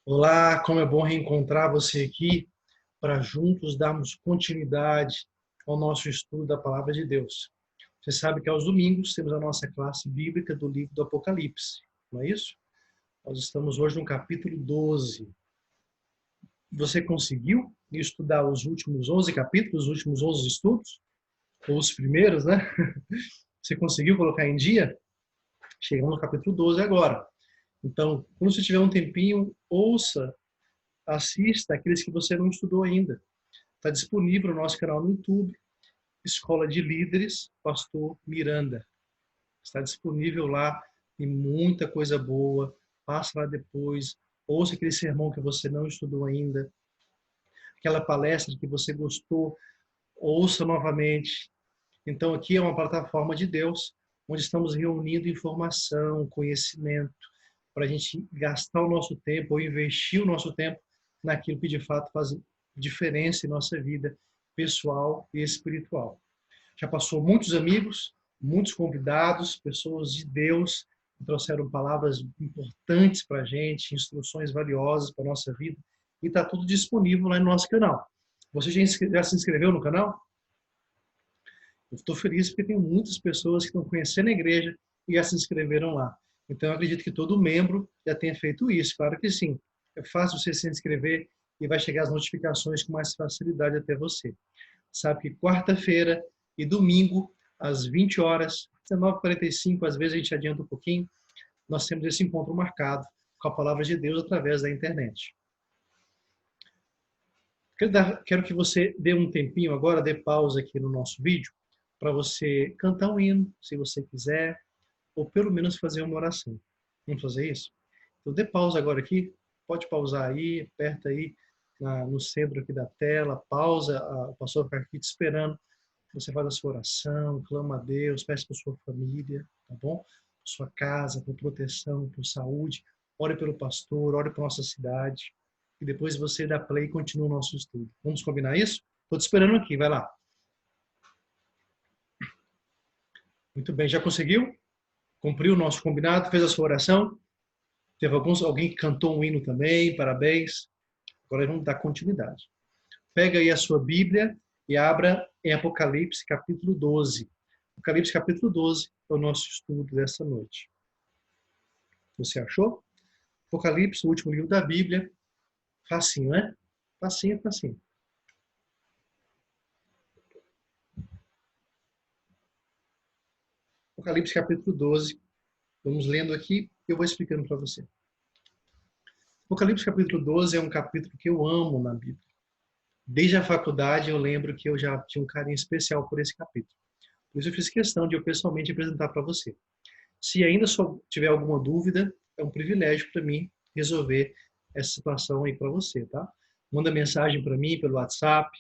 Olá, como é bom reencontrar você aqui para juntos darmos continuidade ao nosso estudo da Palavra de Deus. Você sabe que aos domingos temos a nossa classe bíblica do livro do Apocalipse, não é isso? Nós estamos hoje no capítulo 12. Você conseguiu estudar os últimos 11 capítulos, os últimos 11 estudos? Ou os primeiros, né? Você conseguiu colocar em dia? Chegamos no capítulo 12 agora. Então, quando você tiver um tempinho, ouça, assista aqueles que você não estudou ainda. Está disponível no nosso canal no YouTube, Escola de Líderes, Pastor Miranda. Está disponível lá, tem muita coisa boa. Passa lá depois, ouça aquele sermão que você não estudou ainda, aquela palestra que você gostou, ouça novamente. Então aqui é uma plataforma de Deus, onde estamos reunindo informação, conhecimento, para a gente gastar o nosso tempo ou investir o nosso tempo naquilo que de fato faz diferença em nossa vida pessoal e espiritual. Já passou muitos amigos, muitos convidados, pessoas de Deus que trouxeram palavras importantes para a gente, instruções valiosas para a nossa vida, e está tudo disponível lá no nosso canal. Você já se inscreveu no canal? Eu estou feliz porque tem muitas pessoas que estão conhecendo a igreja e já se inscreveram lá. Então, eu acredito que todo membro já tenha feito isso. Claro que sim. É fácil você se inscrever e vai chegar as notificações com mais facilidade até você. Sabe que quarta-feira e domingo, às 20 horas, 19h45, às vezes a gente adianta um pouquinho, nós temos esse encontro marcado com a palavra de Deus através da internet. Quero que você dê um tempinho agora, dê pausa aqui no nosso vídeo, para você cantar um hino, se você quiser, ou pelo menos fazer uma oração. Vamos fazer isso? Então dê pausa agora aqui, pode pausar aí, aperta aí no centro aqui da tela, pausa, o pastor fica aqui te esperando, você faz a sua oração, clama a Deus, peça para sua família, tá bom? Por sua casa, por proteção, por saúde, ore pelo pastor, ore para nossa cidade, e depois você dá play e continua o nosso estudo. Vamos combinar isso? Estou te esperando aqui, vai lá. Muito bem, já conseguiu? Cumpriu o nosso combinado? Fez a sua oração? Teve alguém que cantou um hino também, parabéns. Agora vamos dar continuidade. Pega aí a sua Bíblia e abra em Apocalipse, capítulo 12. Apocalipse, capítulo 12 é o nosso estudo dessa noite. Você achou? Apocalipse, o último livro da Bíblia. Facinho, né? Facinho, facinho. Apocalipse, capítulo 12. Vamos lendo aqui e eu vou explicando para você. Apocalipse, capítulo 12 é um capítulo que eu amo na Bíblia. Desde a faculdade eu lembro que eu já tinha um carinho especial por esse capítulo. Por isso eu fiz questão de eu pessoalmente apresentar para você. Se ainda só tiver alguma dúvida, é um privilégio para mim resolver essa situação aí para você, tá? Manda mensagem para mim pelo WhatsApp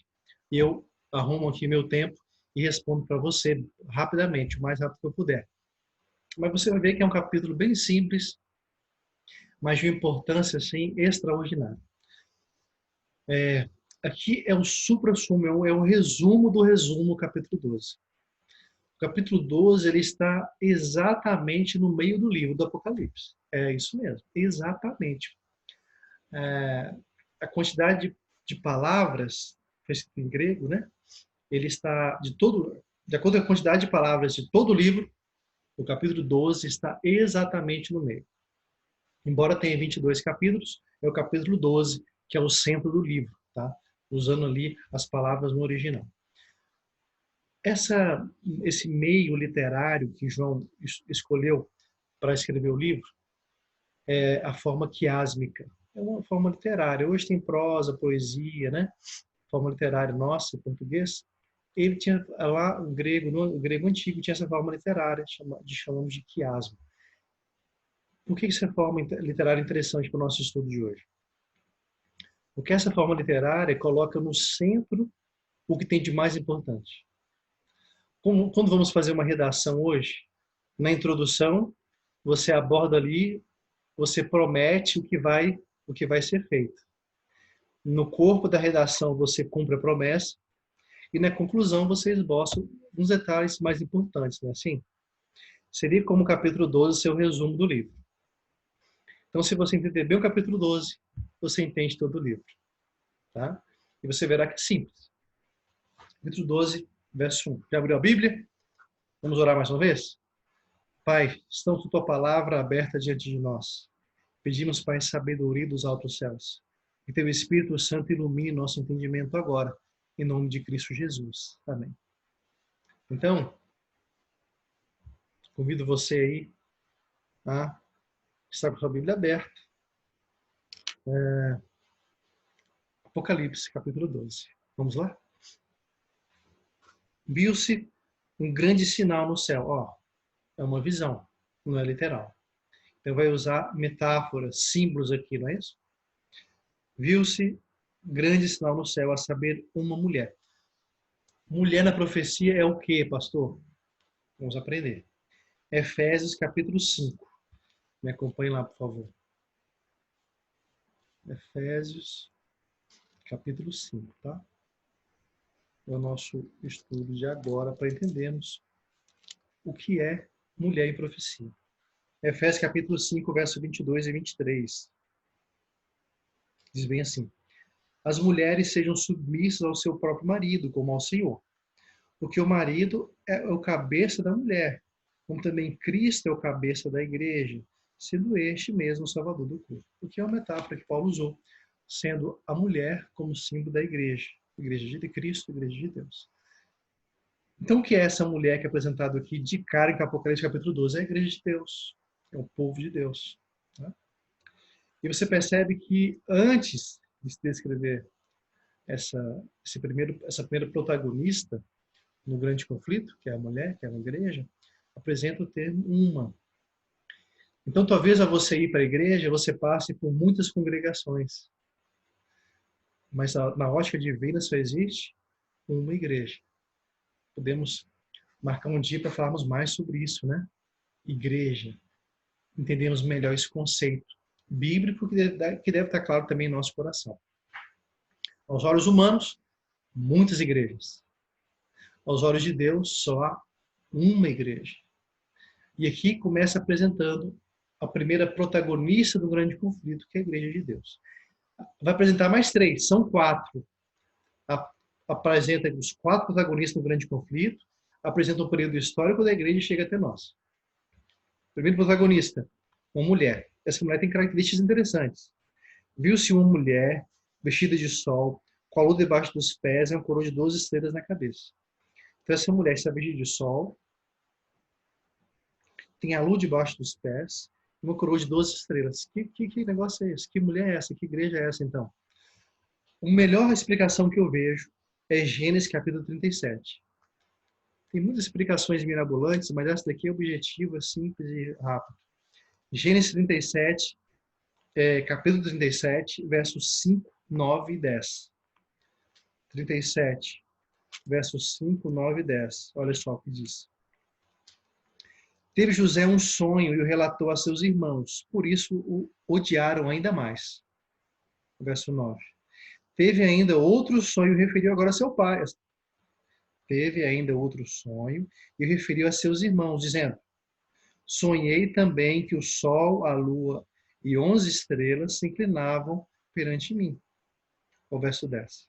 e eu arrumo aqui meu tempo e respondo para você rapidamente, o mais rápido que eu puder. Mas você vai ver que é um capítulo bem simples, mas de uma importância assim extraordinária. Aqui é o supra-sumo, é o resumo do resumo, capítulo 12. O capítulo 12 ele está exatamente no meio do livro do Apocalipse. É isso mesmo, exatamente. A quantidade de palavras, foi escrito em grego, né? Ele está de acordo com a quantidade de palavras de todo o livro, o capítulo 12 está exatamente no meio. Embora tenha 22 capítulos, é o capítulo 12 que é o centro do livro, tá? Usando ali as palavras no original. Esse meio literário que João escolheu para escrever o livro é a forma quiásmica. É uma forma literária. Hoje tem prosa, poesia, né? Forma literária nossa, em português. Ele tinha lá o grego antigo tinha essa forma literária, chamamos de quiasmo. Por que essa forma literária é interessante para o nosso estudo de hoje? Porque essa forma literária coloca no centro o que tem de mais importante. Quando vamos fazer uma redação hoje, na introdução, você aborda ali, você promete o que vai ser feito. No corpo da redação, você cumpre a promessa, e na conclusão, você esboça uns detalhes mais importantes, não é assim? Seria como o capítulo 12 ser o resumo do livro. Então, se você entender bem o capítulo 12, você entende todo o livro. Tá? E você verá que é simples. Capítulo 12, verso 1. Já abriu a Bíblia? Vamos orar mais uma vez? Pai, estamos com tua palavra aberta diante de nós. Pedimos, Pai, sabedoria dos altos céus. Que teu Espírito Santo ilumine nosso entendimento agora, em nome de Cristo Jesus. Amém. Então, convido você aí a estar com a sua Bíblia aberta. Apocalipse, capítulo 12. Vamos lá? Viu-se um grande sinal no céu. Ó, é uma visão, não é literal. Então vai usar metáforas, símbolos aqui, não é isso? Viu-se grande sinal no céu, a saber, uma mulher. Mulher na profecia é o quê, pastor? Vamos aprender. Efésios capítulo 5. Me acompanhe lá, por favor. Efésios capítulo 5, tá? É o nosso estudo de agora para entendermos o que é mulher em profecia. Efésios capítulo 5, verso 22 e 23. Diz bem assim: as mulheres sejam submissas ao seu próprio marido, como ao Senhor. Porque o marido é o cabeça da mulher, como também Cristo é o cabeça da igreja, sendo este mesmo o salvador do corpo. O que é uma metáfora que Paulo usou, sendo a mulher como símbolo da igreja. Igreja de Cristo, igreja de Deus. Então, o que é essa mulher que é apresentada aqui de cara em Apocalipse capítulo 12? É a igreja de Deus, é o povo de Deus. Tá? E você percebe que antes de se descrever essa primeira protagonista no grande conflito, que é a mulher, que é a igreja, apresenta o termo uma. Então, talvez ao você ir para a igreja, você passe por muitas congregações. Mas na ótica divina só existe uma igreja. Podemos marcar um dia para falarmos mais sobre isso, né? Igreja. Entendemos melhor esse conceito bíblico que deve estar claro também em nosso coração. Aos olhos humanos, muitas igrejas. Aos olhos de Deus, só há uma igreja. E aqui começa apresentando a primeira protagonista do grande conflito, que é a igreja de Deus. Vai apresentar mais três, são quatro. Apresenta os quatro protagonistas do grande conflito, apresenta o período histórico da igreja e chega até nós. Primeiro protagonista, uma mulher. Essa mulher tem características interessantes. Viu-se uma mulher vestida de sol, com a lua debaixo dos pés e uma coroa de 12 estrelas na cabeça. Então essa mulher está vestida de sol, tem a lua debaixo dos pés e uma coroa de 12 estrelas. Que negócio é esse? Que mulher é essa? Que igreja é essa, então? A melhor explicação que eu vejo é Gênesis capítulo 37. Tem muitas explicações mirabolantes, mas essa daqui é objetiva, simples e rápida. Gênesis 37, capítulo 37, versos 5, 9 e 10. 37, versos 5, 9 e 10. Olha só o que diz. Teve José um sonho e o relatou a seus irmãos, por isso o odiaram ainda mais. Verso 9. Teve ainda outro sonho e referiu agora a seu pai. Teve ainda outro sonho e referiu a seus irmãos, dizendo: sonhei também que o sol, a lua e 11 estrelas se inclinavam perante mim. O verso 10.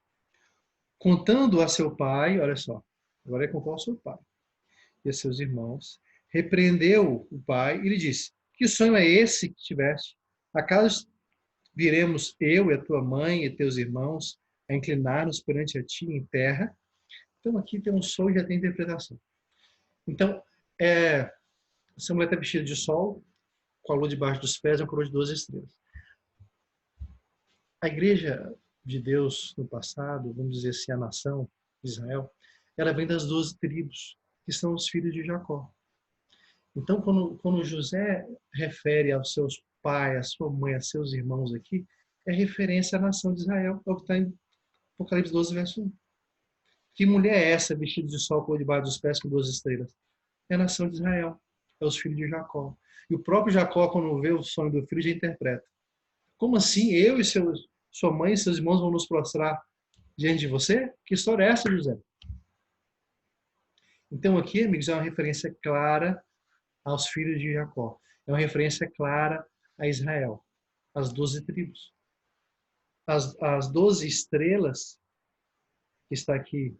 Contando a seu pai, olha só, agora é contar ao seu pai e a seus irmãos, repreendeu o pai e lhe disse: que sonho é esse que tiveste? Acaso viremos eu e a tua mãe e teus irmãos a inclinar-nos perante a ti em terra? Então aqui tem um sonho e já tem interpretação. Então, essa mulher está vestida de sol, com a lua debaixo dos pés e uma coroa de 12 estrelas. A igreja de Deus no passado, vamos dizer assim, a nação de Israel, ela vem das 12 tribos, que são os filhos de Jacó. Então, quando José refere aos seus pais, à sua mãe, a seus irmãos aqui, é referência à nação de Israel, é o que está em Apocalipse 12, verso 1. Que mulher é essa, vestida de sol por debaixo dos pés com 12 estrelas? É a nação de Israel, é os filhos de Jacó. E o próprio Jacó, quando vê o sonho do filho, já interpreta. Como assim? Eu e sua mãe e seus irmãos vão nos prostrar diante de você? Que história é essa, José? Então aqui, amigos, é uma referência clara aos filhos de Jacó. É uma referência clara a Israel, as 12 tribos. as 12 estrelas, que está aqui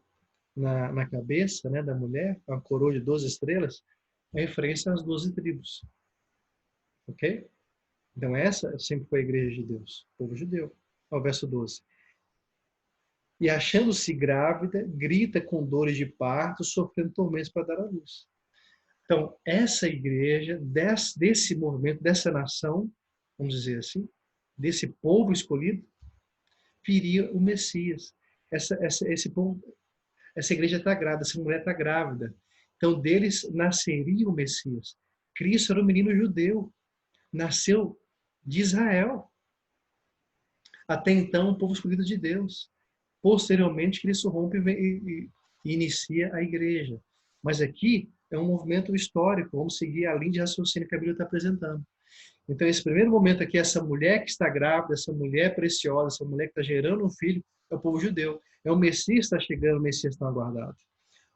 na cabeça, né, da mulher, uma coroa de 12 estrelas, é referência às 12 tribos. Ok? Então essa sempre foi a igreja de Deus, o povo judeu. Ao verso 12. E achando-se grávida, grita com dores de parto, sofrendo tormentos para dar à luz. Então, essa igreja, desse movimento, dessa nação, vamos dizer assim, desse povo escolhido, viria o Messias. Esse povo, essa igreja está grávida, essa mulher está grávida. Então, deles nasceria o Messias. Cristo era um menino judeu, nasceu de Israel. Até então, o povo escolhido de Deus. Posteriormente, Cristo rompe e inicia a igreja. Mas aqui é um movimento histórico, vamos seguir a linha de raciocínio que a Bíblia está apresentando. Então, esse primeiro momento aqui, essa mulher que está grávida, essa mulher preciosa, essa mulher que está gerando um filho, é o povo judeu. É o Messias que está chegando, o Messias está aguardado.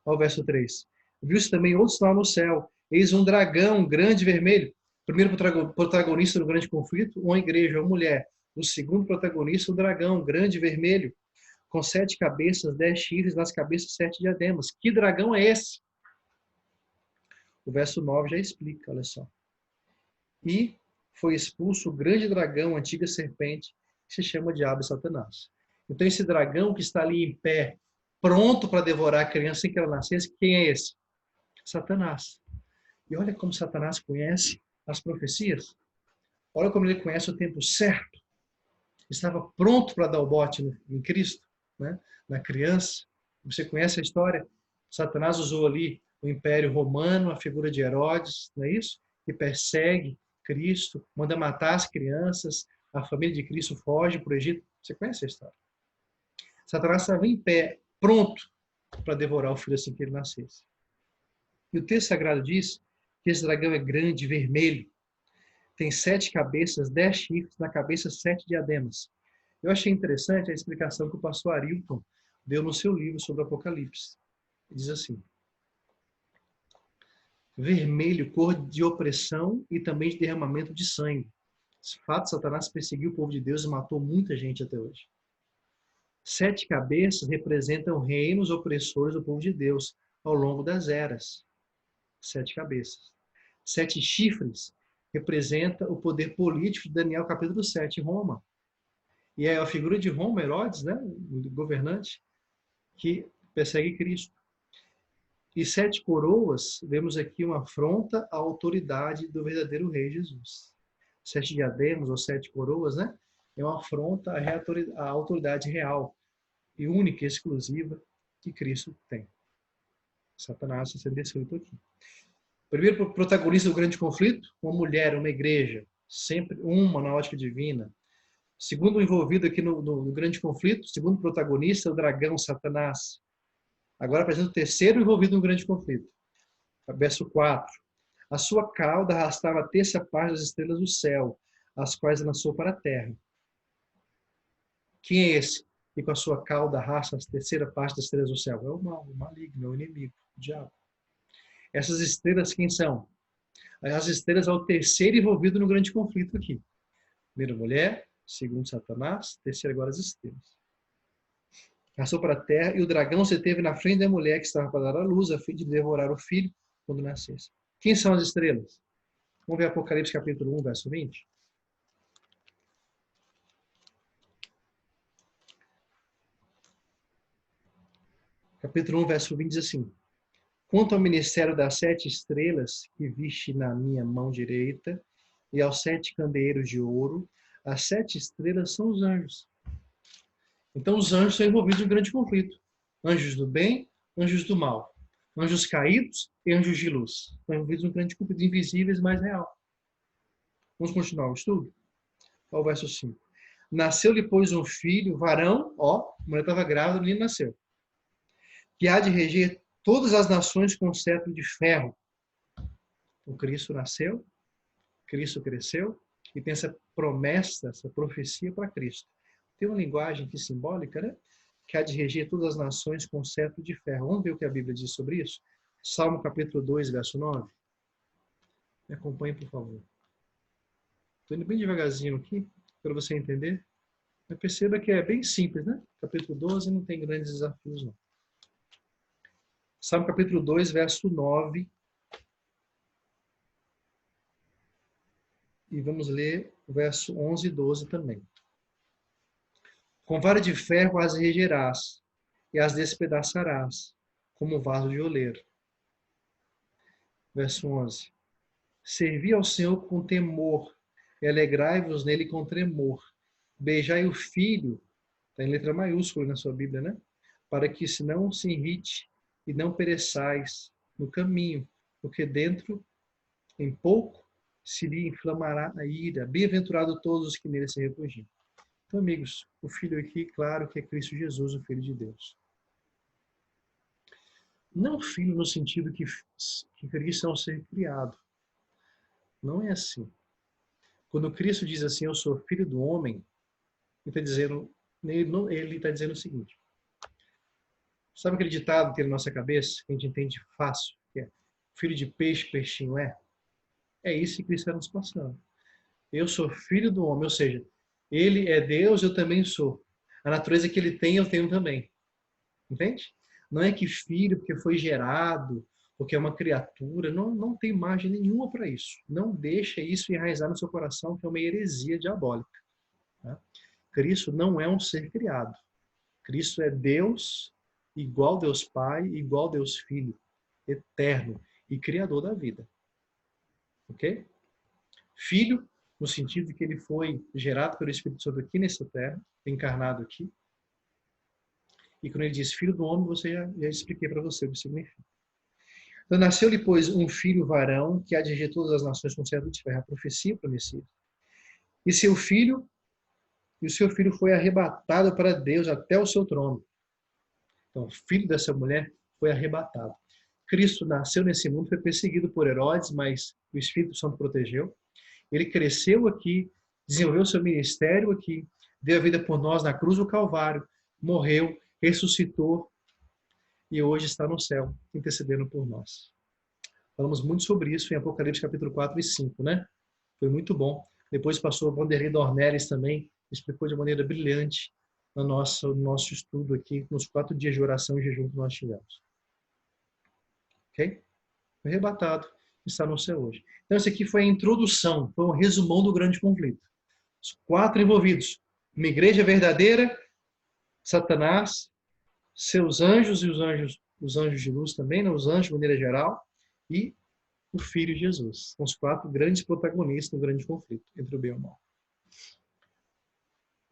Olha o verso 3. Viu-se também outro sinal no céu. Eis um dragão grande vermelho. Primeiro protagonista do grande conflito, uma igreja, uma mulher. O segundo protagonista, o dragão grande vermelho, com 7 cabeças, 10 chifres, nas cabeças 7 diademas. Que dragão é esse? O verso 9 já explica, olha só. E foi expulso o grande dragão, a antiga serpente, que se chama Diabo e Satanás. Então esse dragão que está ali em pé, pronto para devorar a criança sem que ela nascesse, quem é esse? Satanás. E olha como Satanás conhece as profecias. Olha como ele conhece o tempo certo. Estava pronto para dar o bote em Cristo, né? Na criança. Você conhece a história? Satanás usou ali o Império Romano, a figura de Herodes, não é isso? Que persegue Cristo, manda matar as crianças, a família de Cristo foge para o Egito. Você conhece a história? Satanás estava em pé, pronto para devorar o filho assim que ele nascesse. E o texto sagrado diz que esse dragão é grande, vermelho, tem 7 cabeças, 10 chifres, na cabeça 7 diademas. Eu achei interessante a explicação que o pastor Arilton deu no seu livro sobre o Apocalipse. Ele diz assim: vermelho, cor de opressão e também de derramamento de sangue. De fato, Satanás perseguiu o povo de Deus e matou muita gente até hoje. 7 cabeças representam reinos opressores do povo de Deus ao longo das eras. 7 cabeças. 7 chifres representa o poder político de Daniel capítulo 7, Roma. E é a figura de Roma, Herodes, né, o governante, que persegue Cristo. E 7 coroas, vemos aqui uma afronta à autoridade do verdadeiro rei Jesus. 7 diademas ou 7 coroas, né, é uma afronta à autoridade real e única e exclusiva que Cristo tem. Satanás está sendo descrito aqui. Primeiro protagonista do grande conflito, uma mulher, uma igreja, sempre uma na ótica divina. Segundo envolvido aqui no grande conflito, segundo protagonista, o dragão, Satanás. Agora apresenta o terceiro envolvido no grande conflito. Verso 4. A sua cauda arrastava a terça parte das estrelas do céu, as quais lançou para a terra. Quem é esse que com a sua cauda arrasta a terceira parte das estrelas do céu? É o mal, o maligno, é o inimigo, o diabo. Essas estrelas quem são? As estrelas é o terceiro envolvido no grande conflito aqui. Primeiro mulher, segundo Satanás, terceiro agora as estrelas. Passou para a terra e o dragão se teve na frente da mulher que estava para dar à luz, a fim de devorar o filho quando nascesse. Quem são as estrelas? Vamos ver Apocalipse capítulo 1, verso 20. Capítulo 1, verso 20 diz assim: quanto ao ministério das 7 estrelas que viste na minha mão direita e aos 7 candeeiros de ouro, as 7 estrelas são os anjos. Então os anjos são envolvidos em um grande conflito. Anjos do bem, anjos do mal. Anjos caídos e anjos de luz. Estão envolvidos em um grande conflito, invisíveis, mas real. Vamos continuar o estudo? Olha o verso 5. Nasceu-lhe, pois, um filho, varão, ó, a mulher estava grávida, o menino nasceu, que há de reger todas as nações com cetro de ferro. O Cristo nasceu, Cristo cresceu, e tem essa promessa, essa profecia para Cristo. Tem uma linguagem aqui simbólica, né? Que há de reger todas as nações com cetro de ferro. Vamos ver o que a Bíblia diz sobre isso? Salmo capítulo 2, verso 9. Me acompanhe, por favor. Estou indo bem devagarzinho aqui, para você entender. Perceba que é bem simples, né? Capítulo 12 não tem grandes desafios, não. Salmo capítulo 2, verso 9. E vamos ler o verso 11 e 12 também. Com vara de ferro as regerás, e as despedaçarás, como vaso de oleiro. Verso 11. Servi ao Senhor com temor, e alegrai-vos nele com tremor. Beijai o filho, está em letra maiúscula na sua Bíblia, né? Para que se não se irrite e não pereçais no caminho, porque dentro, em pouco, se lhe inflamará a ira. Bem-aventurado todos os que nele se refugiam. Então, amigos, o filho aqui, claro que é Cristo Jesus, o Filho de Deus. Não filho no sentido que Cristo é um ser criado. Não é assim. Quando Cristo diz assim, eu sou filho do homem, ele está dizendo o seguinte. Sabe aquele ditado que tem na nossa cabeça, que a gente entende fácil, que é filho de peixe, peixinho é? É isso que Cristo está nos passando. Eu sou filho do homem, ou seja, ele é Deus, eu também sou. A natureza que ele tem, eu tenho também. Entende? Não é que filho, porque foi gerado, porque é uma criatura, não tem margem nenhuma para isso. Não deixa isso enraizar no seu coração, que é uma heresia diabólica. Tá? Cristo não é um ser criado. Cristo é Deus, igual Deus Pai, igual Deus Filho, eterno e criador da vida. Ok? Filho, no sentido de que ele foi gerado pelo Espírito Santo aqui nessa terra, encarnado aqui. E quando ele diz filho do homem, já expliquei para você o que significa. Então, nasceu-lhe, pois, um filho varão, que há de reger todas as nações com cetro de ferro, a profecia para o Messias. E o seu filho foi arrebatado para Deus até o seu trono. Então, o filho dessa mulher foi arrebatado. Cristo nasceu nesse mundo, foi perseguido por Herodes, mas o Espírito Santo protegeu. Ele cresceu aqui, desenvolveu seu ministério aqui, deu a vida por nós na cruz do Calvário, morreu, ressuscitou e hoje está no céu, intercedendo por nós. Falamos muito sobre isso em Apocalipse capítulo 4 e 5, né? Foi muito bom. Depois passou a Vanderlei Dornelles também, explicou de maneira brilhante no nosso estudo aqui, nos 4 dias de oração e jejum que nós tivemos. Ok? Foi arrebatado, está no céu hoje. Então, essa aqui foi a introdução, foi um resumão do grande conflito. Os 4 envolvidos. Uma igreja verdadeira, Satanás, seus anjos e os anjos de luz também, né? Os anjos de maneira geral, e o Filho Jesus. São os 4 grandes protagonistas no grande conflito entre o bem e o mal.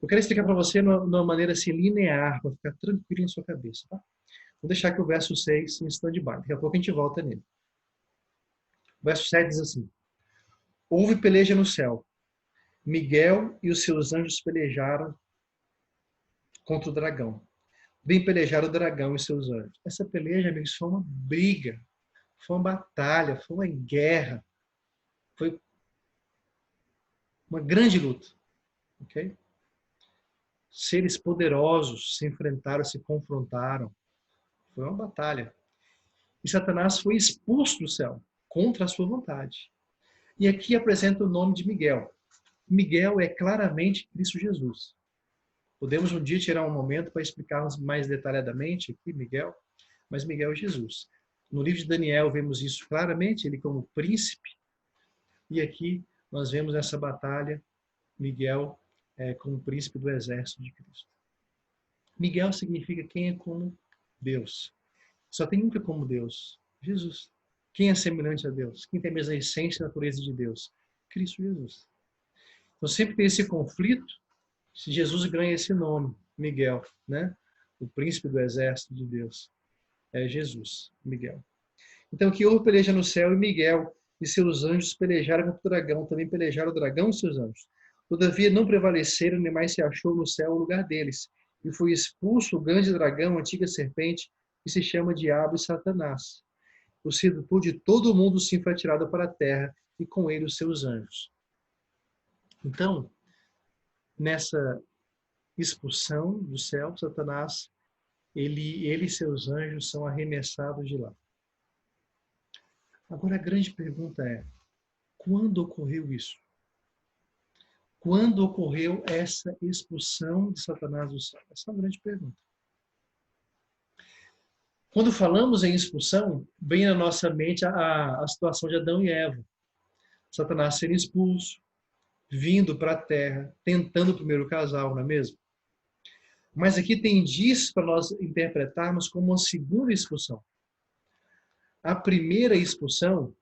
Eu quero explicar para você de uma maneira assim, linear, para ficar tranquilo em sua cabeça. Tá? Vou deixar aqui o verso 6 em stand-by. Daqui a pouco a gente volta nele. O verso 7 diz assim: houve peleja no céu. Miguel e os seus anjos pelejaram contra o dragão. Bem pelejaram o dragão e seus anjos. Essa peleja, amigos, foi uma briga, foi uma batalha, foi uma guerra, foi uma grande luta. Ok? Seres poderosos se enfrentaram, se confrontaram. Foi uma batalha. E Satanás foi expulso do céu, contra a sua vontade. E aqui apresenta o nome de Miguel. Miguel é claramente Cristo Jesus. Podemos um dia tirar um momento para explicarmos mais detalhadamente aqui Miguel, mas Miguel é Jesus. No livro de Daniel vemos isso claramente, ele como príncipe, e aqui nós vemos essa batalha, Miguel como príncipe do exército de Cristo. Miguel significa quem é como Deus. Só tem um que é como Deus, Jesus. Quem é semelhante a Deus? Quem tem a mesma essência e natureza de Deus? Cristo Jesus. Então sempre tem esse conflito, se Jesus ganha esse nome, Miguel, né? O príncipe do exército de Deus. É Jesus, Miguel. Então aqui houve peleja no céu e Miguel e seus anjos pelejaram contra o dragão, também pelejaram o dragão e seus anjos. Todavia não prevaleceram, nem mais se achou no céu o lugar deles. E foi expulso o grande dragão, a antiga serpente, que se chama Diabo e Satanás. O sedutor de todo o mundo sim foi atirado para a terra, e com ele os seus anjos. Então, nessa expulsão do céu, Satanás, ele e seus anjos são arremessados de lá. Agora a grande pergunta é, quando ocorreu isso? Quando ocorreu essa expulsão de Satanás do céu? Essa é uma grande pergunta. Quando falamos em expulsão, vem na nossa mente a situação de Adão e Eva. Satanás sendo expulso, vindo para a terra, tentando o primeiro casal, não é mesmo? Mas aqui tem disso para nós interpretarmos como uma segunda expulsão. A primeira expulsão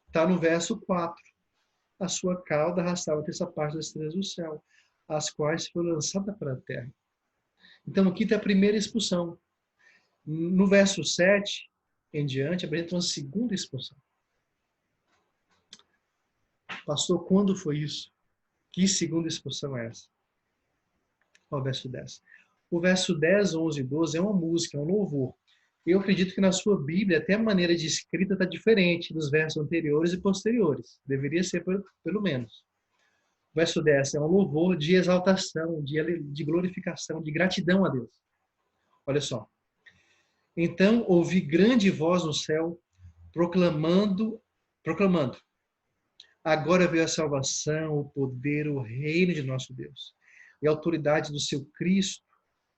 está no verso 4. A sua cauda arrastava a terça parte das estrelas do céu, as quais foram lançadas para a terra. Então aqui tem a primeira expulsão. No verso 7 em diante, apresenta uma segunda expulsão. Pastor, quando foi isso? Que segunda expulsão é essa? Olha o verso 10. O verso 10, 11 e 12 é uma música, é um louvor. Eu acredito que na sua Bíblia até a maneira de escrita está diferente dos versos anteriores e posteriores. Deveria ser pelo menos. O verso 10 é um louvor de exaltação, de glorificação, de gratidão a Deus. Olha só. Então ouvi grande voz no céu, proclamando, agora veio a salvação, o poder, o reino de nosso Deus, e a autoridade do seu Cristo,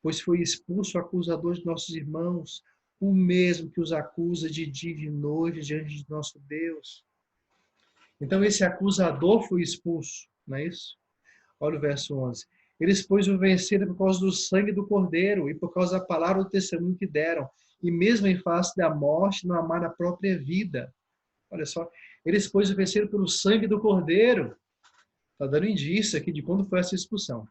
pois foi expulso o acusador de nossos irmãos, o mesmo que os acusa de dia e de noite diante de nosso Deus. Então esse acusador foi expulso, não é isso? Olha o verso 11. Eles, pois, o venceram por causa do sangue do Cordeiro e por causa da palavra do testemunho que deram, e mesmo em face da morte, não amaram a própria vida. Olha só. Eles, pois, o venceram pelo sangue do Cordeiro. Está dando indício aqui de quando foi essa expulsão.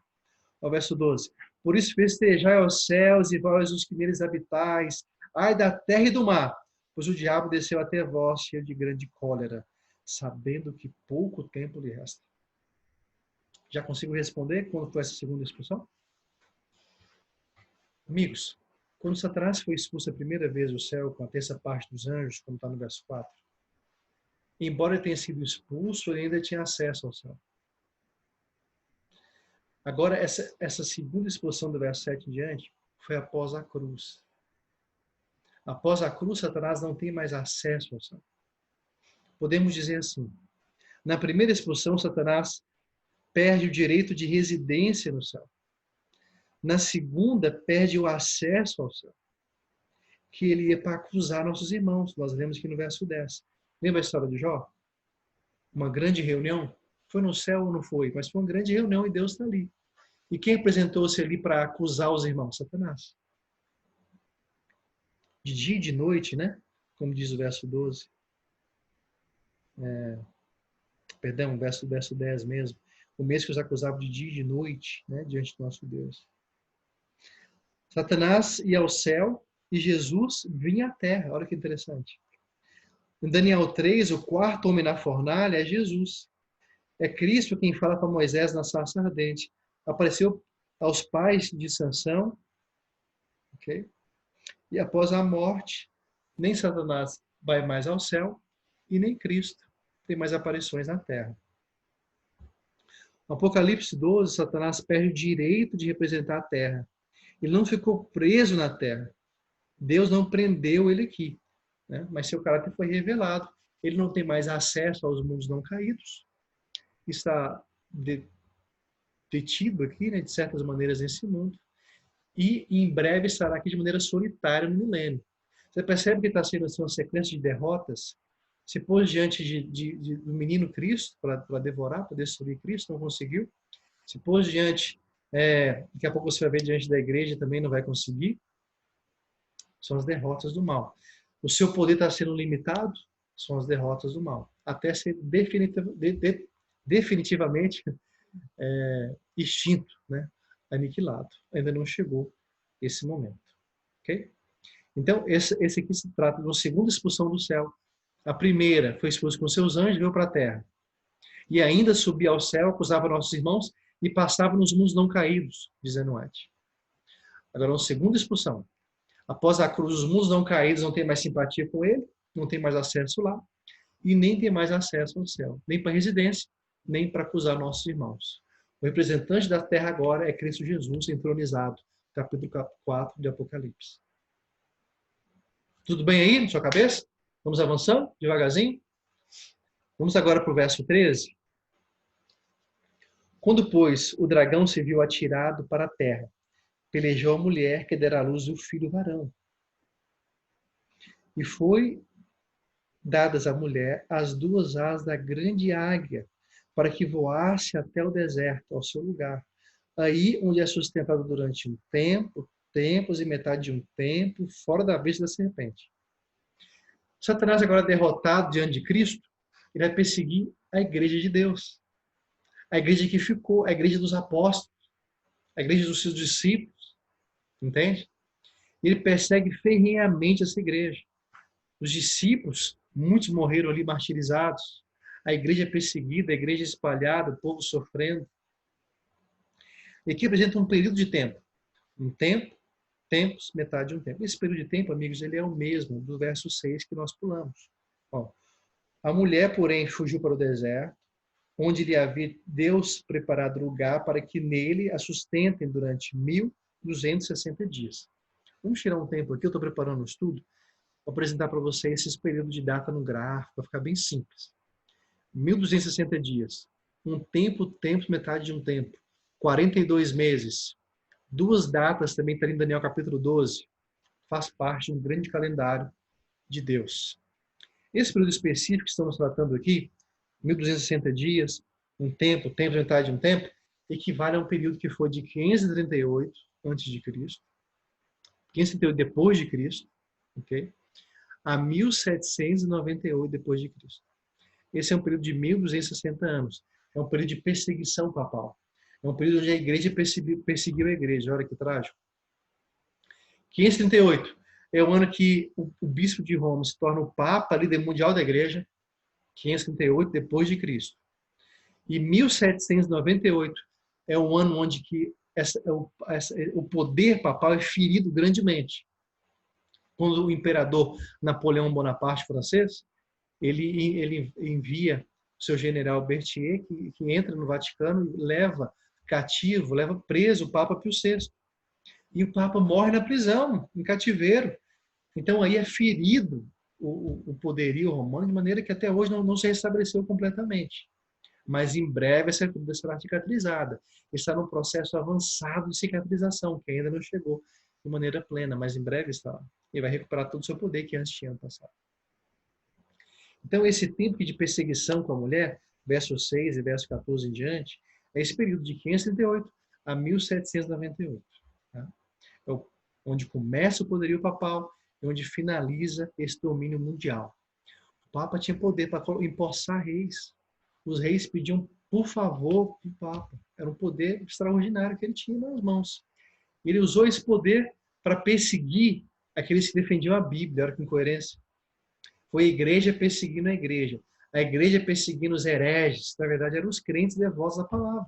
O verso 12. Por isso festejai aos céus e vós os que neles habitais, ai da terra e do mar, pois o diabo desceu até vós cheio de grande cólera, sabendo que pouco tempo lhe resta. Já consigo responder quando foi essa segunda expulsão? Amigos, quando Satanás foi expulso a primeira vez do céu com a terça parte dos anjos, como está no verso 4, embora ele tenha sido expulso, ele ainda tinha acesso ao céu. Agora, essa segunda expulsão do verso 7 em diante foi após a cruz. Após a cruz, Satanás não tem mais acesso ao céu. Podemos dizer assim, na primeira expulsão, Satanás perde o direito de residência no céu. Na segunda, perde o acesso ao céu, que ele ia para acusar nossos irmãos. Nós lemos aqui no verso 10. Lembra a história de Jó? Uma grande reunião. Foi no céu ou não foi? Mas foi uma grande reunião e Deus está ali. E quem apresentou-se ali para acusar os irmãos? Satanás. De dia e de noite, né? Como diz o verso 12. Perdão, o verso 10 mesmo. O mesmo que os acusava de dia e de noite, né? Diante do nosso Deus. Satanás ia ao céu e Jesus vinha à terra. Olha que interessante. Em Daniel 3, o quarto homem na fornalha é Jesus. É Cristo quem fala para Moisés na sarça ardente. Apareceu aos pais de Sansão, ok? E após a morte, nem Satanás vai mais ao céu e nem Cristo tem mais aparições na terra. No Apocalipse 12, Satanás perde o direito de representar a terra. Ele não ficou preso na terra. Deus não prendeu ele aqui, né? Mas seu caráter foi revelado. Ele não tem mais acesso aos mundos não caídos. Está detido aqui, né, de certas maneiras, nesse mundo. E em breve estará aqui de maneira solitária no milênio. Você percebe que está sendo assim, uma sequência de derrotas? Se pôs diante do menino Cristo para devorar, para destruir Cristo, não conseguiu. Se pôs diante, daqui a pouco você vai ver diante da igreja, também não vai conseguir. São as derrotas do mal. O seu poder está sendo limitado, são as derrotas do mal. Até ser definitivamente extinto, né? Aniquilado. Ainda não chegou esse momento. Ok? Então, esse aqui se trata de uma segunda expulsão do céu. A primeira foi expulso com seus anjos e veio para a terra. E ainda subia ao céu, acusava nossos irmãos e passava nos mundos não caídos, dizendo antes. Agora, uma segunda expulsão. Após a cruz, os mundos não caídos não têm mais simpatia com ele, não tem mais acesso lá, e nem tem mais acesso ao céu, nem para residência, nem para acusar nossos irmãos. O representante da terra agora é Cristo Jesus, entronizado, capítulo 4 de Apocalipse. Tudo bem aí na sua cabeça? Vamos avançando devagarzinho? Vamos agora para o verso 13. Quando, pois, o dragão se viu atirado para a terra, pelejou a mulher que dera à luz o filho varão. E foi dadas à mulher as duas asas da grande águia, para que voasse até o deserto, ao seu lugar. Aí onde é sustentado durante um tempo, tempos e metade de um tempo, fora da vista da serpente. Satanás, agora derrotado diante de Cristo, ele vai perseguir a igreja de Deus. A igreja que ficou, a igreja dos apóstolos, a igreja dos seus discípulos, entende? Ele persegue ferrenhamente essa igreja. Os discípulos, muitos morreram ali martirizados. A igreja perseguida, a igreja espalhada, o povo sofrendo. E aqui apresenta um período de tempo. Um tempo, tempos, metade de um tempo. Esse período de tempo, amigos, ele é o mesmo do verso 6 que nós pulamos. Bom, a mulher, porém, fugiu para o deserto, onde lhe havia Deus preparado lugar para que nele a sustentem durante 1260 dias. Vamos tirar um tempo aqui, eu estou preparando um estudo, vou apresentar para vocês esses períodos de data no gráfico, para ficar bem simples. 1260 dias, um tempo, tempos, metade de um tempo, 42 meses, duas datas também está em Daniel capítulo 12, faz parte de um grande calendário de Deus. Esse período específico que estamos tratando aqui, 1260 dias, um tempo, tempo, metade de um tempo, equivale a um período que foi de 538 antes de Cristo, 538 depois de Cristo, ok? A 1798 depois de Cristo. Esse é um período de 1260 anos. É um período de perseguição papal. É um período onde a igreja perseguiu a igreja. Olha que trágico. 538 é o ano que o bispo de Roma se torna o papa, líder mundial da igreja. 538 depois de Cristo. E 1798 é o ano onde que o poder papal é ferido grandemente. Quando o imperador Napoleão Bonaparte francês, ele envia o seu general Berthier, que entra no Vaticano e leva cativo, leva preso o Papa Pio VI. E o Papa morre na prisão, em cativeiro. Então aí é ferido o poderio romano de maneira que até hoje não se restabeleceu completamente. Mas em breve essa ferida será cicatrizada. Está num processo avançado de cicatrização, que ainda não chegou de maneira plena, mas em breve está. Ele vai recuperar todo o seu poder que antes tinha passado. Então, esse tempo de perseguição com a mulher, verso 6 e verso 14 em diante, é esse período de 538 a 1798. Tá? É onde começa o poderio papal e onde finaliza esse domínio mundial. O Papa tinha poder para empossar reis. Os reis pediam por favor para o Papa. Era um poder extraordinário que ele tinha nas mãos. Ele usou esse poder para perseguir aqueles que defendiam a Bíblia. Olha que incoerência. Foi a igreja perseguindo a igreja perseguindo os hereges, na verdade eram os crentes devotos da palavra.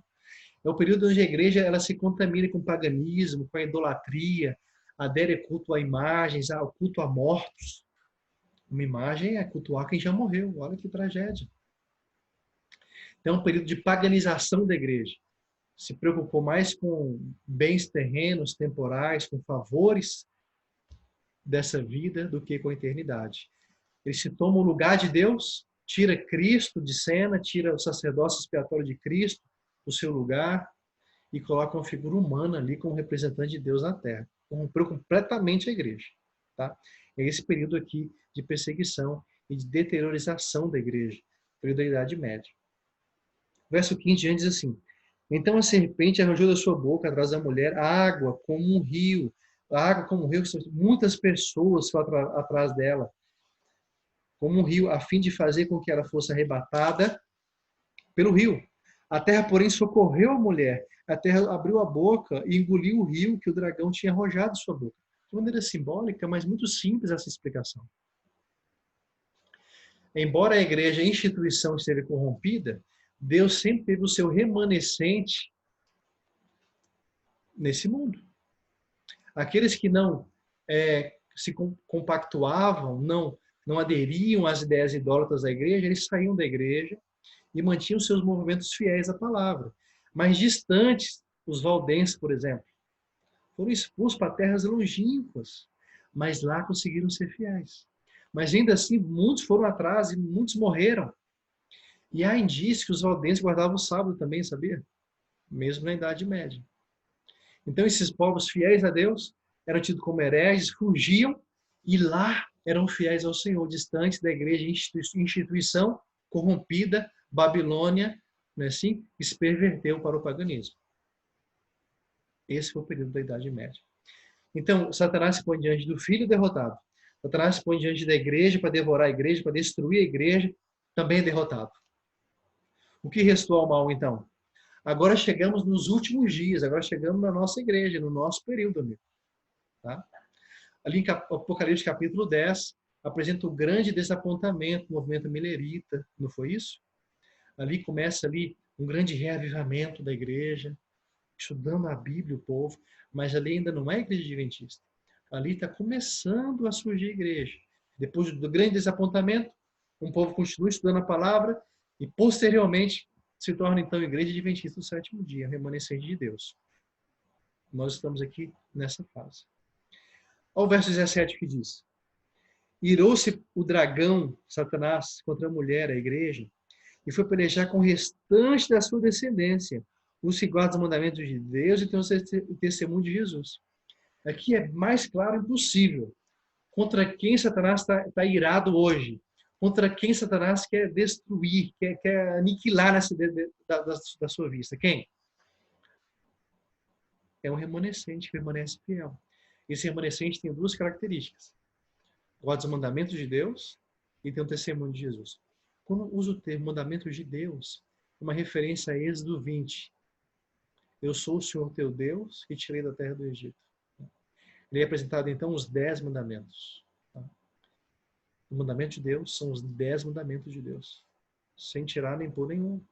É o período onde a igreja ela se contamina com o paganismo, com a idolatria, adere culto a imagens, ao culto a mortos. Uma imagem é cultuar quem já morreu, olha que tragédia. Então é um período de paganização da igreja. Se preocupou mais com bens terrenos, temporais, com favores dessa vida do que com a eternidade. Ele se toma o lugar de Deus, tira Cristo de cena, tira o sacerdócio expiatório de Cristo do seu lugar e coloca uma figura humana ali como representante de Deus na Terra. Corrompeu completamente a igreja. Tá? É esse período aqui de perseguição e de deteriorização da igreja, período da Idade Média. Verso 15 diante diz assim: então a serpente arranjou da sua boca atrás da mulher água como um rio. A água como um rio, muitas pessoas foram atrás dela como um rio, a fim de fazer com que ela fosse arrebatada pelo rio. A terra, porém, socorreu a mulher. A terra abriu a boca e engoliu o rio que o dragão tinha arrojado de sua boca. De maneira simbólica, mas muito simples essa explicação. Embora a igreja, a instituição, esteja corrompida, Deus sempre teve o seu remanescente nesse mundo. Aqueles que não se compactuavam, não aderiam às ideias idólatras da igreja, eles saíam da igreja e mantinham seus movimentos fiéis à palavra. Mas distantes, os valdenses, por exemplo, foram expulsos para terras longínquas, mas lá conseguiram ser fiéis. Mas ainda assim, muitos foram atrás e muitos morreram. E há indícios que os valdenses guardavam o sábado também, sabia? mesmo na Idade Média. Então, esses povos fiéis a Deus eram tidos como hereges, fugiam e lá eram fiéis ao Senhor, distantes da igreja, instituição corrompida, Babilônia, não é assim? Se perverteu para o paganismo. Esse foi o período da Idade Média. Então, Satanás se põe diante do filho derrotado. Satanás se põe diante da igreja para devorar a igreja, para destruir a igreja, também é derrotado. O que restou ao mal, então? Agora chegamos nos últimos dias, agora chegamos na nossa igreja, no nosso período, amigo. Tá? Ali em Apocalipse capítulo 10, apresenta o grande desapontamento, o movimento milerita, não foi isso? Ali começa ali um grande reavivamento da igreja, estudando a Bíblia, o povo, mas ali ainda não é igreja adventista. Ali está começando a surgir a igreja. Depois do grande desapontamento, um povo continua estudando a palavra e posteriormente se torna então igreja adventista do sétimo dia, remanescente de Deus. Nós estamos aqui nessa fase. Olha o verso 17 que diz: irou-se o dragão, Satanás, contra a mulher, a igreja, e foi pelejar com o restante da sua descendência, os que guardam os mandamentos de Deus e têm o testemunho de Jesus. Aqui é mais claro impossível. Contra quem Satanás está irado hoje? Contra quem Satanás quer destruir, quer aniquilar da sua vista? Quem? É um remanescente que permanece fiel. Esse remanescente tem duas características: guarda os mandamentos de Deus e tem o testemunho de Jesus. Quando uso o termo mandamentos de Deus, é uma referência a Êxodo 20. Eu sou o Senhor teu Deus que tirei da terra do Egito. Ele é apresentado então os 10 mandamentos. O mandamento de Deus são os 10 mandamentos de Deus, sem tirar nem pôr nenhum.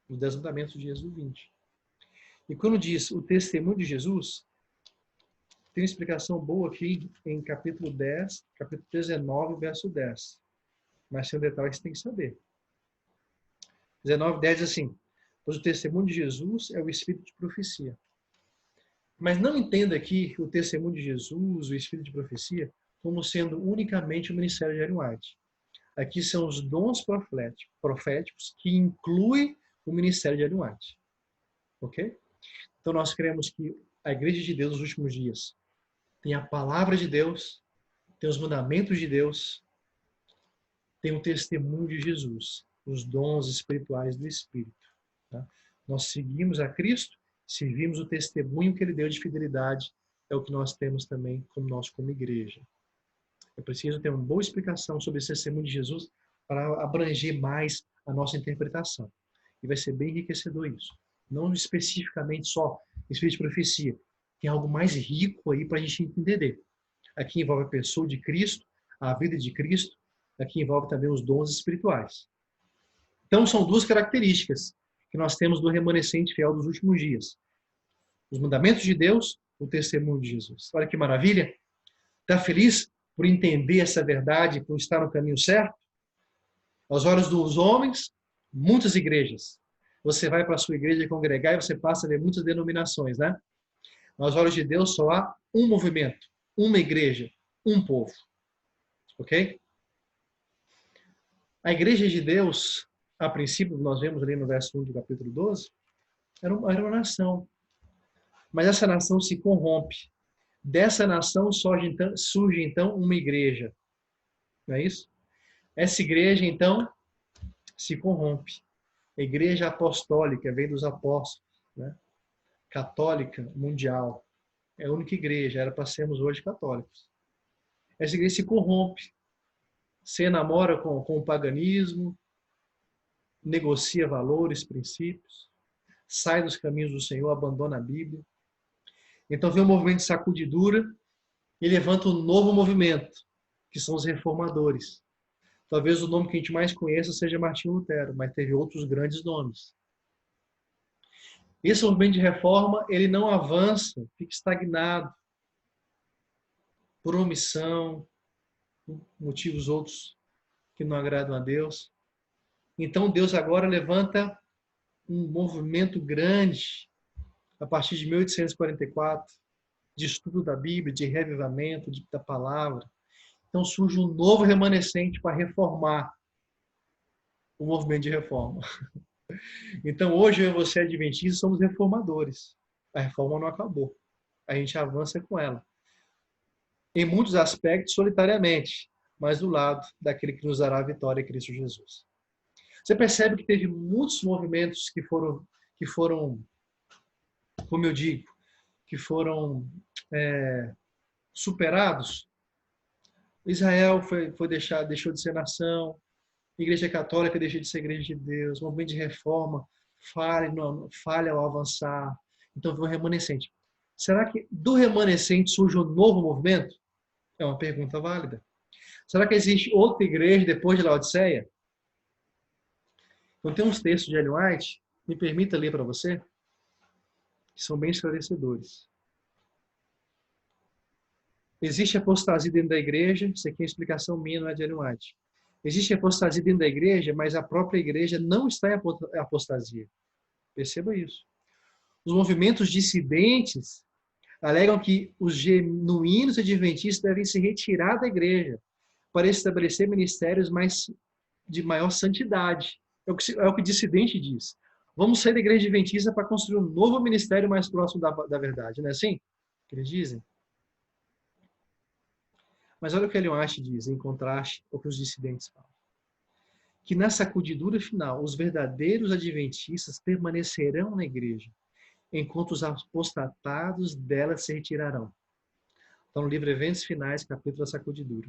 Os 10 mandamentos de Êxodo 20. E quando diz o testemunho de Jesus, tem uma explicação boa aqui em capítulo 10, capítulo 19, verso 10. Mas tem um detalhe que você tem que saber. 19, 10 diz assim: pois o testemunho de Jesus é o espírito de profecia. Mas não entenda aqui o testemunho de Jesus, o espírito de profecia, como sendo unicamente o ministério de Ellen White. Aqui são os dons proféticos que incluem o ministério de Ellen White. Ok? Então nós cremos que a Igreja de Deus nos últimos dias tem a palavra de Deus, tem os mandamentos de Deus, tem o testemunho de Jesus, os dons espirituais do Espírito. Tá? Nós seguimos a Cristo, servimos o testemunho que Ele deu de fidelidade, é o que nós temos também como igreja. É preciso ter uma boa explicação sobre esse testemunho de Jesus para abranger mais a nossa interpretação. E vai ser bem enriquecedor isso. Não especificamente só espírito de profecia. Tem algo mais rico aí para a gente entender. Aqui envolve a pessoa de Cristo, a vida de Cristo. Aqui envolve também os dons espirituais. Então, são duas características que nós temos do remanescente fiel dos últimos dias: os mandamentos de Deus, o testemunho de Jesus. Olha que maravilha! Está feliz por entender essa verdade, por estar no caminho certo? Aos olhos dos homens, muitas igrejas. Você vai para a sua igreja congregar e você passa a ver muitas denominações, né? Aos olhos de Deus só há um movimento, uma igreja, um povo. Ok? A igreja de Deus, a princípio, nós vemos ali no verso 1 do capítulo 12, era uma nação. Mas essa nação se corrompe. Dessa nação surge então uma igreja. Não é isso? Essa igreja, então, se corrompe. A igreja apostólica vem dos apóstolos, né? Católica mundial. É a única igreja, era para sermos hoje católicos. Essa igreja se corrompe. Se enamora com o paganismo, negocia valores, princípios, sai dos caminhos do Senhor, abandona a Bíblia. Então vem um movimento de sacudidura e levanta um novo movimento, que são os reformadores. Talvez o nome que a gente mais conheça seja Martinho Lutero, mas teve outros grandes nomes. Esse movimento de reforma, ele não avança, fica estagnado por omissão, por motivos outros que não agradam a Deus. Então Deus agora levanta um movimento grande, a partir de 1844, de estudo da Bíblia, de revivamento da palavra. Então surge um novo remanescente para reformar o movimento de reforma. Então, hoje eu e você, adventistas, somos reformadores. A reforma não acabou. A gente avança com ela. Em muitos aspectos, solitariamente, mas do lado daquele que nos dará a vitória em Cristo Jesus. Você percebe que teve muitos movimentos que foram, como eu digo, que foram superados. Israel deixou de ser nação, a Igreja Católica deixou de ser Igreja de Deus, o movimento de reforma falha ao avançar. Então, foi um remanescente. Será que do remanescente surge um novo movimento? É uma pergunta válida. Será que existe outra igreja depois de Laodiceia? Então, tem uns textos de Ellen White, me permita ler para você, que são bem esclarecedores. Existe apostasia dentro da igreja, isso aqui é uma explicação minha, não é de Ellen White. Existe apostasia dentro da igreja, mas a própria igreja não está em apostasia. Perceba isso. Os movimentos dissidentes alegam que os genuínos adventistas devem se retirar da igreja para estabelecer ministérios de maior santidade. É o que o dissidente diz. Vamos sair da igreja adventista para construir um novo ministério mais próximo da verdade. Não é assim que eles dizem? Mas olha o que Ellen White diz, em contraste ao que os dissidentes falam. Que na sacudidura final, os verdadeiros adventistas permanecerão na igreja, enquanto os apostatados dela se retirarão. Então, no livro Eventos Finais, capítulo da Sacudidura.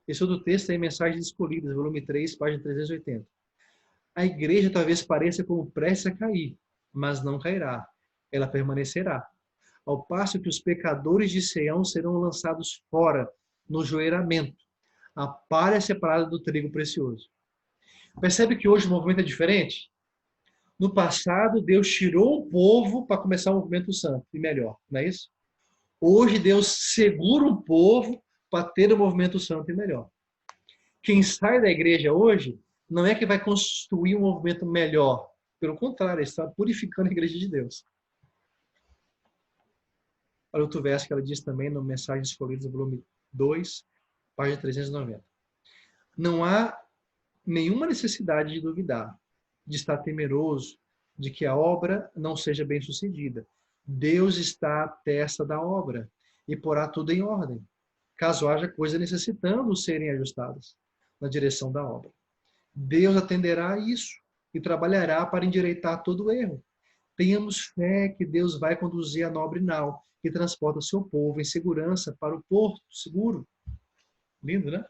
Esse outro texto é em Mensagens Escolhidas, volume 3, página 380. A igreja talvez pareça como prestes a cair, mas não cairá. Ela permanecerá. Ao passo que os pecadores de Sião serão lançados fora, no joeiramento, a palha separada do trigo precioso. Percebe que hoje o movimento é diferente? No passado, Deus tirou um povo para começar o movimento santo, e melhor, não é isso? Hoje, Deus segura um povo para ter o movimento santo e melhor. Quem sai da igreja hoje não é que vai construir um movimento melhor. Pelo contrário, ele está purificando a igreja de Deus. Olha outro verso que ela diz também no Mensagens Escolhidas, volume 2, página 390. Não há nenhuma necessidade de duvidar, de estar temeroso, de que a obra não seja bem sucedida. Deus está à testa da obra e porá tudo em ordem, caso haja coisa necessitando serem ajustadas na direção da obra. Deus atenderá a isso e trabalhará para endireitar todo o erro. Tenhamos fé que Deus vai conduzir a nobre nau que transporta o seu povo em segurança para o porto seguro. Lindo, né?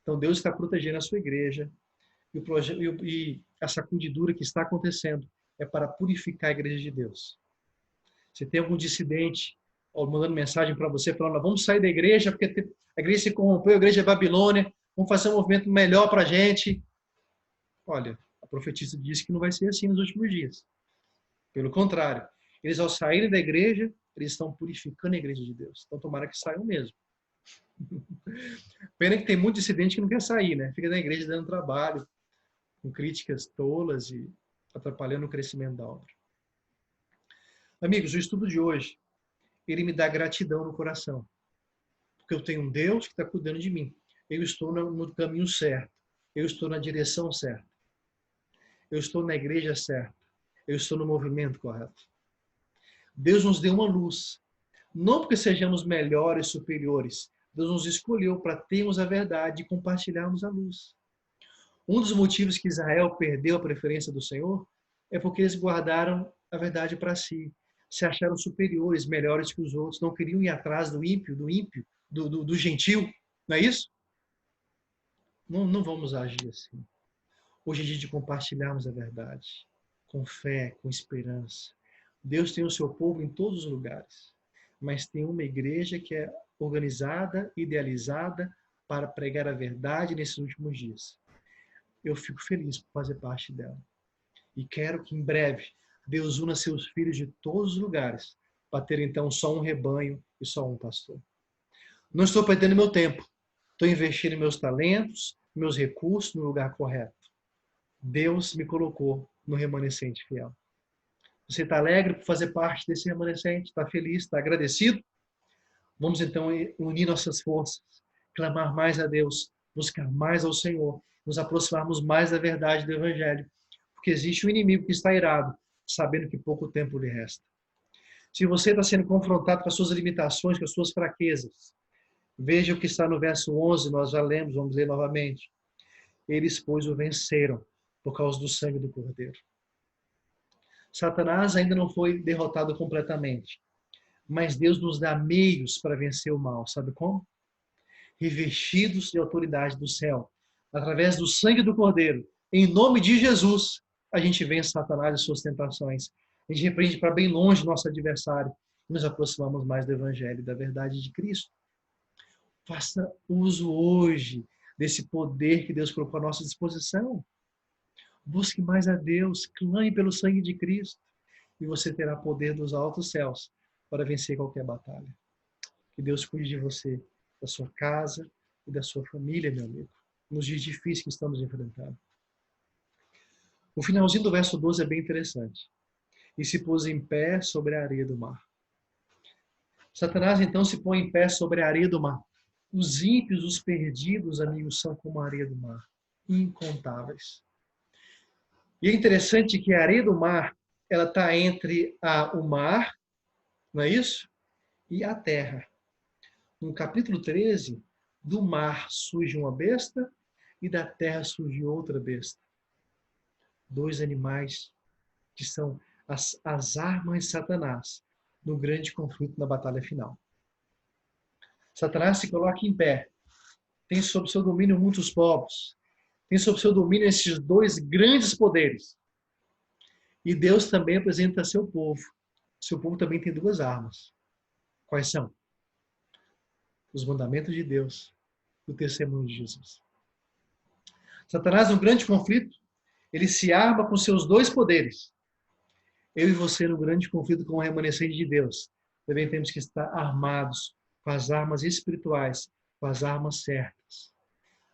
Então, Deus está protegendo a sua igreja e a sacudidura que está acontecendo é para purificar a igreja de Deus. Se tem algum dissidente mandando mensagem para você, falando, vamos sair da igreja porque a igreja se corrompeu, a igreja é Babilônia, vamos fazer um movimento melhor para a gente. Olha, a profetisa diz que não vai ser assim nos últimos dias. Pelo contrário, eles ao saírem da igreja, eles estão purificando a igreja de Deus. Então, tomara que saiam mesmo. Pena que tem muito dissidente que não quer sair, né? Fica na igreja dando trabalho, com críticas tolas e atrapalhando o crescimento da obra. Amigos, o estudo de hoje, ele me dá gratidão no coração. Porque eu tenho um Deus que está cuidando de mim. Eu estou no caminho certo. Eu estou na direção certa. Eu estou na igreja certa. Eu estou no movimento correto. Deus nos deu uma luz. Não porque sejamos melhores, superiores. Deus nos escolheu para termos a verdade e compartilharmos a luz. Um dos motivos que Israel perdeu a preferência do Senhor é porque eles guardaram a verdade para si. Se acharam superiores, melhores que os outros. Não queriam ir atrás do ímpio, do gentil. Não é isso? Não vamos agir assim. Hoje é dia de compartilharmos a verdade. Com fé, com esperança. Deus tem o seu povo em todos os lugares. Mas tem uma igreja que é organizada, idealizada para pregar a verdade nesses últimos dias. Eu fico feliz por fazer parte dela. E quero que em breve Deus una seus filhos de todos os lugares para ter então só um rebanho e só um pastor. Não estou perdendo meu tempo. Estou investindo meus talentos, meus recursos no lugar correto. Deus me colocou no remanescente fiel. Você está alegre por fazer parte desse remanescente? Está feliz? Está agradecido? Vamos então unir nossas forças, clamar mais a Deus, buscar mais ao Senhor, nos aproximarmos mais da verdade do Evangelho, porque existe um inimigo que está irado, sabendo que pouco tempo lhe resta. Se você está sendo confrontado com as suas limitações, com as suas fraquezas, veja o que está no verso 11, nós já lemos, vamos ler novamente. Eles, pois, o venceram por causa do sangue do Cordeiro. Satanás ainda não foi derrotado completamente, mas Deus nos dá meios para vencer o mal. Sabe como? Revestidos de autoridade do céu, através do sangue do Cordeiro, em nome de Jesus, a gente vence Satanás e suas tentações. A gente repreende para bem longe nosso adversário e nos aproximamos mais do Evangelho e da verdade de Cristo. Faça uso hoje desse poder que Deus colocou à nossa disposição. Busque mais a Deus, clame pelo sangue de Cristo e você terá poder dos altos céus para vencer qualquer batalha. Que Deus cuide de você, da sua casa e da sua família, meu amigo, nos dias difíceis que estamos enfrentando. O finalzinho do verso 12 é bem interessante. E se pôs em pé sobre a areia do mar. Satanás, então, se põe em pé sobre a areia do mar. Os ímpios, os perdidos, amigos, são como a areia do mar, incontáveis. E é interessante que a areia do mar, ela está entre o mar, não é isso? E a terra. No capítulo 13, do mar surge uma besta e da terra surge outra besta. Dois animais que são as armas de Satanás no grande conflito na batalha final. Satanás se coloca em pé. Tem sob seu domínio muitos povos. Tem sob seu domínio esses dois grandes poderes. E Deus também apresenta seu povo. Seu povo também tem duas armas. Quais são? Os mandamentos de Deus e o testemunho de Jesus. Satanás, no grande conflito, ele se arma com seus dois poderes. Eu e você, no grande conflito com o remanescente de Deus, também temos que estar armados com as armas espirituais, com as armas certas.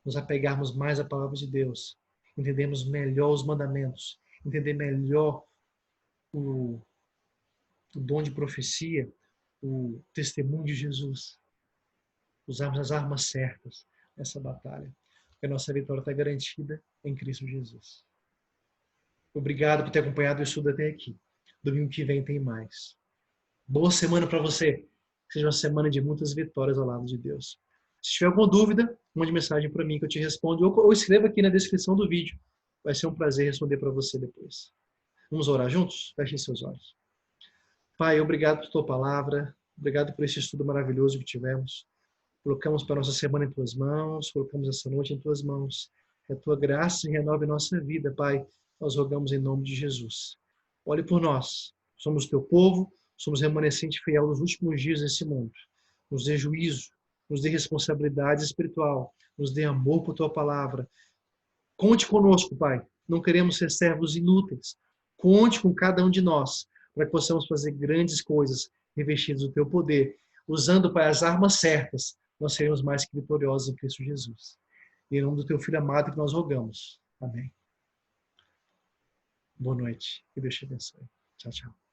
Nos apegarmos mais à palavra de Deus, entendemos melhor os mandamentos, entender melhor o dom de profecia, o testemunho de Jesus. Usarmos as armas certas nessa batalha, porque a nossa vitória está garantida em Cristo Jesus. Obrigado por ter acompanhado o estudo até aqui. Domingo que vem tem mais. Boa semana para você. Que seja uma semana de muitas vitórias ao lado de Deus. Se tiver alguma dúvida, mande mensagem para mim que eu te respondo ou escreva aqui na descrição do vídeo. Vai ser um prazer responder para você depois. Vamos orar juntos? Feche seus olhos. Pai, obrigado por tua palavra. Obrigado por esse estudo maravilhoso que tivemos. Colocamos para a nossa semana em tuas mãos. Colocamos essa noite em tuas mãos. Que a tua graça renove nossa vida, Pai. Nós rogamos em nome de Jesus. Olhe por nós. Somos teu povo. Somos remanescente fiel nos últimos dias desse mundo. Nos dê juízo. Nos dê responsabilidade espiritual. Nos dê amor por tua palavra. Conte conosco, Pai. Não queremos ser servos inúteis. Conte com cada um de nós para que possamos fazer grandes coisas revestidos do teu poder. Usando, Pai, as armas certas, nós seremos mais que vitoriosos em Cristo Jesus. Em nome do teu Filho amado que nós rogamos. Amém. Boa noite. Que Deus te abençoe. Tchau, tchau.